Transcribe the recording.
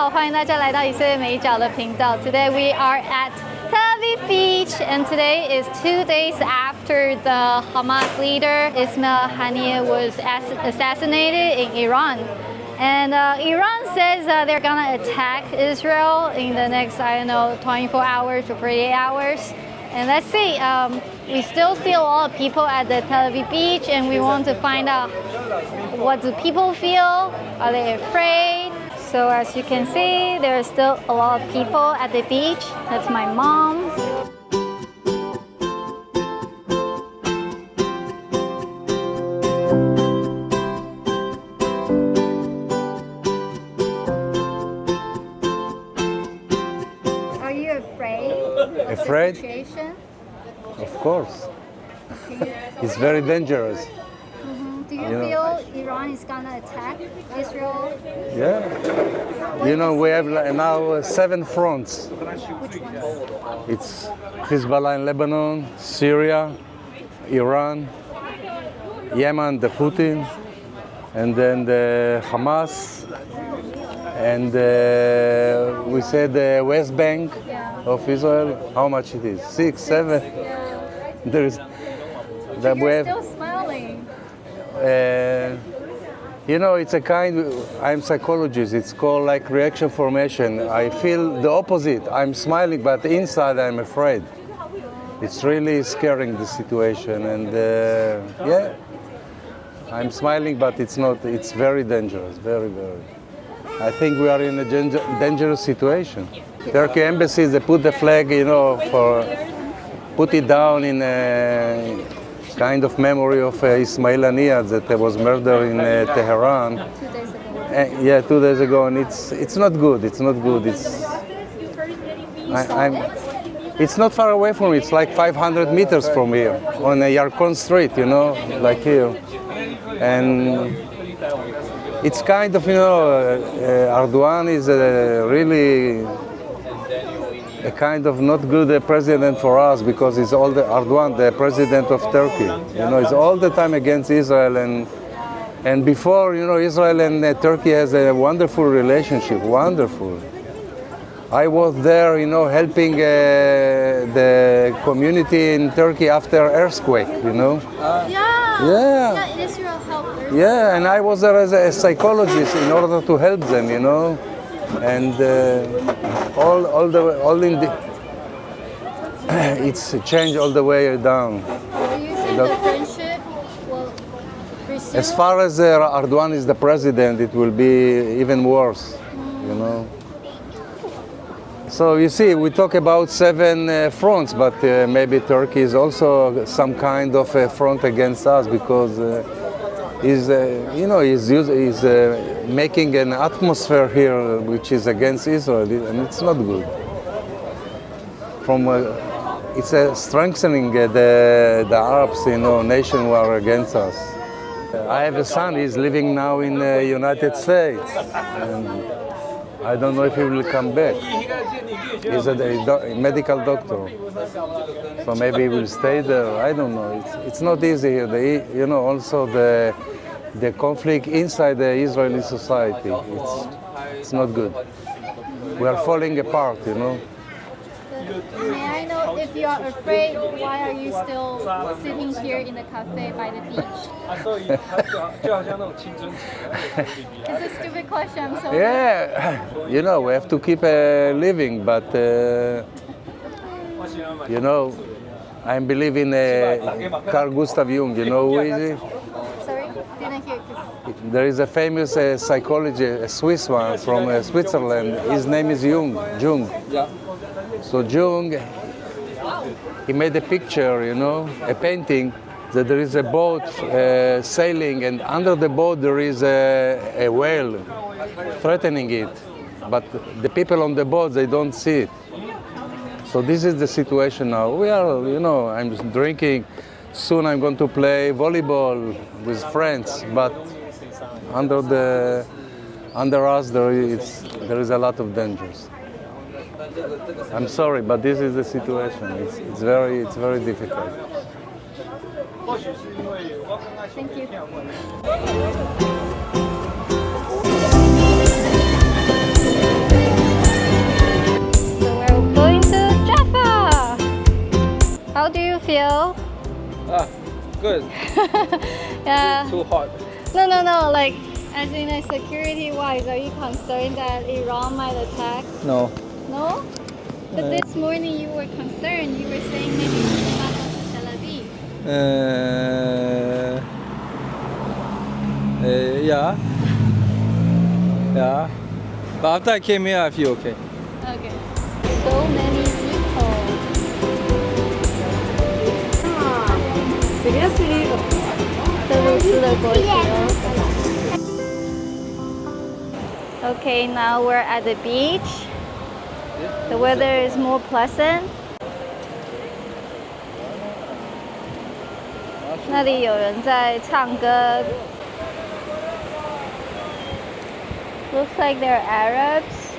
好，欢迎大家来到以色列每一角的频道。Today we are at Tel Aviv Beach, and today is 2 days after the Hamas leader Ismail Haniyeh was assassinated in Iran. And Iran says they're gonna attack Israel in the next, 24 hours or 48 hours. And let's see, we still see a lot of people at the Tel Aviv beach, and we want to find out what do people feel, are they afraid? So as you can see, there are still a lot of people at the beach. That's my mom. Are you afraid? Afraid? Of the situation? Of course. It's very dangerous. Do you feel Iran is gonna attack Israel? Yeah. We have now 7 fronts. Which ones? It's Hezbollah in Lebanon, Syria, Iran, Yemen, the Putin, and then the Hamas, and we said the West Bank of Israel. How much it is? 6, 7. There is. That we have. Still smiling. It's a I'm psychologist, it's called like reaction formation. I feel the opposite. I'm smiling, but inside I'm afraid. It's really scaring, the situation, and I'm smiling, but it's not, it's very dangerous, very, very. I think we are in a dangerous situation. Turkey embassies, they put the flag, put it down in a kind of memory of Ismail Haniyeh that was murdered in Tehran. 2 days ago. 2 days ago, and it's not good. It's not good. It's not far away from me. It's like 500 meters from here on a Yarkon Street, like here. And it's kind of, Erdogan is really a kind of not good president for us, because he's Erdogan, the president of Turkey. He's all the time against Israel, and before, Israel and Turkey has a wonderful relationship, wonderful. I was there, helping the community in Turkey after earthquake, Yeah, Israel helped. Yeah, and I was there as a psychologist in order to help them, and it's changed all the way down. Do you think the friendship will resume? As far as Erdogan is the president, it will be even worse, So you see, we talk about 7 fronts, but maybe Turkey is also some kind of a front against us, because he's making an atmosphere here which is against Israel, and it's not good. It's strengthening the Arabs, nation who are against us. I have a son. He's living now in the United States, and I don't know if he will come back. He's a medical doctor, so maybe he will stay there. I don't know. It's not easy here. Also the conflict inside the Israeli society. It's not good. We are falling apart. May I know, if you are afraid, why are you still sitting here in the cafe by the beach? It's a stupid question, I'm sorry. Yeah, we have to keep living, but I'm believing Carl Gustav Jung. You know who is he? Sorry, didn't hear. There is a famous psychologist, a Swiss one from Switzerland. His name is Jung. So Jung, he made a picture, a painting, that there is a boat sailing, and under the boat there is a whale threatening it. But the people on the boat, they don't see it. So this is the situation now. We are, I'm drinking. Soon I'm going to play volleyball with friends, but under us there is a lot of dangers. I'm sorry, but this is the situation. It's very difficult. Thank you. go? Good. Yeah. Too hot. No. Like, as in, like, security-wise, are you concerned that Iran might attack? No. No? But this morning you were concerned. You were saying maybe it's about Tel Aviv. Yeah. Yeah. But after I came here, I feel okay. Okay. So many people. Seriously? 俄罗斯的国旗哦。Okay, now we're at the beach. The weather is more pleasant. 那里有人在唱歌。Looks like they're Arabs.